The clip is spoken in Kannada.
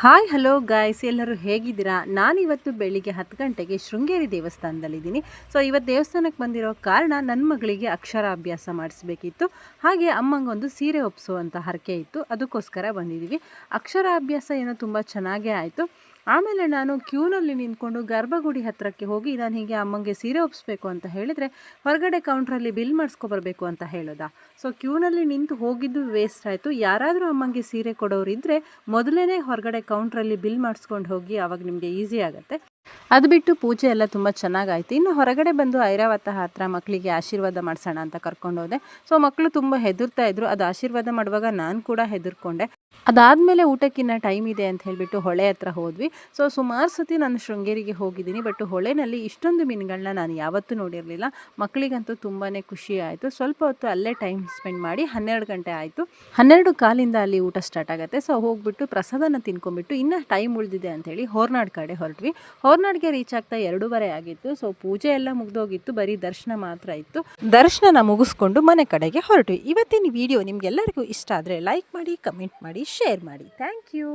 ಹಾಯ್ ಹಲೋ ಗಾಯ್ಸ್, ಎಲ್ಲರೂ ಹೇಗಿದ್ದೀರಾ? ನಾನಿವತ್ತು ಬೆಳಿಗ್ಗೆ 10 ಗಂಟೆಗೆ ಶೃಂಗೇರಿ ದೇವಸ್ಥಾನದಲ್ಲಿದ್ದೀನಿ. ಸೊ ಇವತ್ತು ದೇವಸ್ಥಾನಕ್ಕೆ ಬಂದಿರೋ ಕಾರಣ ನನ್ನ ಮಗಳಿಗೆ ಅಕ್ಷರಾಭ್ಯಾಸ ಮಾಡಿಸ್ಬೇಕಿತ್ತು. ಹಾಗೆ ಅಮ್ಮಂಗೊಂದು ಸೀರೆ ಒಪ್ಪಿಸುವಂಥ ಹರಕೆ ಇತ್ತು, ಅದಕ್ಕೋಸ್ಕರ ಬಂದಿದ್ದೀವಿ. ಅಕ್ಷರಾಭ್ಯಾಸ ಏನೋ ತುಂಬ ಚೆನ್ನಾಗೇ ಆಯಿತು. ಆಮೇಲೆ ನಾನು ಕ್ಯೂನಲ್ಲಿ ನಿಂತ್ಕೊಂಡು ಗರ್ಭಗುಡಿ ಹತ್ತಿರಕ್ಕೆ ಹೋಗಿ ನಾನು ಹೀಗೆ ಅಮ್ಮಂಗೆ ಸೀರೆ ಒಪ್ಪಿಸ್ಬೇಕು ಅಂತ ಹೇಳಿದರೆ ಹೊರಗಡೆ ಕೌಂಟ್ರಲ್ಲಿ ಬಿಲ್ ಮಾಡಿಸ್ಕೊಬರ್ಬೇಕು ಅಂತ ಹೇಳೋದಾ. ಸೊ ಕ್ಯೂನಲ್ಲಿ ನಿಂತು ಹೋಗಿದ್ದು ವೇಸ್ಟ್ ಆಯಿತು. ಯಾರಾದರೂ ಅಮ್ಮಂಗೆ ಸೀರೆ ಕೊಡೋರಿದ್ದರೆ ಮೊದಲೇ ಹೊರಗಡೆ ಕೌಂಟ್ರಲ್ಲಿ ಬಿಲ್ ಮಾಡಿಸ್ಕೊಂಡು ಹೋಗಿ, ಆವಾಗ ನಿಮಗೆ ಈಸಿ ಆಗುತ್ತೆ. ಅದು ಬಿಟ್ಟು ಪೂಜೆ ಎಲ್ಲ ತುಂಬ ಚೆನ್ನಾಗಾಯ್ತು. ಇನ್ನು ಹೊರಗಡೆ ಬಂದು ಐರಾವತ ಹತ್ರ ಮಕ್ಕಳಿಗೆ ಆಶೀರ್ವಾದ ಮಾಡಿಸೋಣ ಅಂತ ಕರ್ಕೊಂಡೋದೆ. ಸೊ ಮಕ್ಕಳು ತುಂಬ ಹೆದರ್ತಾ ಇದ್ರು. ಅದು ಆಶೀರ್ವಾದ ಮಾಡುವಾಗ ನಾನು ಕೂಡ ಹೆದರ್ಕೊಂಡೆ. ಅದಾದಮೇಲೆ ಊಟಕ್ಕಿನ್ನ ಟೈಮ್ ಇದೆ ಅಂತ ಹೇಳಿಬಿಟ್ಟು ಹೊಳೆ ಹತ್ರ ಹೋದ್ವಿ. ಸೊ ಸುಮಾರು ಸತಿ ನಾನು ಶೃಂಗೇರಿಗೆ ಹೋಗಿದ್ದೀನಿ, ಬಟ್ ಹೊಳೆನಲ್ಲಿ ಇಷ್ಟೊಂದು ಮೀನುಗಳನ್ನ ನಾನು ಯಾವತ್ತೂ ನೋಡಿರಲಿಲ್ಲ. ಮಕ್ಕಳಿಗಂತೂ ತುಂಬಾ ಖುಷಿ ಆಯಿತು. ಸ್ವಲ್ಪ ಹೊತ್ತು ಅಲ್ಲೇ ಟೈಮ್ ಸ್ಪೆಂಡ್ ಮಾಡಿ 12 ಗಂಟೆ ಆಯಿತು. 12:15 ಅಲ್ಲಿ ಊಟ ಸ್ಟಾರ್ಟ್ ಆಗುತ್ತೆ. ಸೊ ಹೋಗ್ಬಿಟ್ಟು ಪ್ರಸಾದನ ತಿನ್ಕೊಂಡ್ಬಿಟ್ಟು ಇನ್ನೂ ಟೈಮ್ ಉಳಿದಿದೆ ಅಂಥೇಳಿ ಹೊರನಾಡು ಕಡೆ ಹೊರಟ್ವಿ. ಹೊರನಾಡಿಗೆ ರೀಚ್ ಆಗ್ತಾ 2:30 ಆಗಿತ್ತು. ಸೊ ಪೂಜೆ ಎಲ್ಲ ಮುಗ್ದೋಗಿತ್ತು, ಬರೀ ದರ್ಶನ ಮಾತ್ರ ಇತ್ತು. ದರ್ಶನ ಮುಗಿಸ್ಕೊಂಡು ಮನೆ ಕಡೆಗೆ ಹೊರಟ್ವಿ. ಇವತ್ತಿನ ವಿಡಿಯೋ ನಿಮ್ಗೆಲ್ಲರಿಗೂ ಇಷ್ಟ ಆದರೆ ಲೈಕ್ ಮಾಡಿ, ಕಮೆಂಟ್ ಮಾಡಿ, ಶೇರ್ ಮಾಡಿ. Thank you.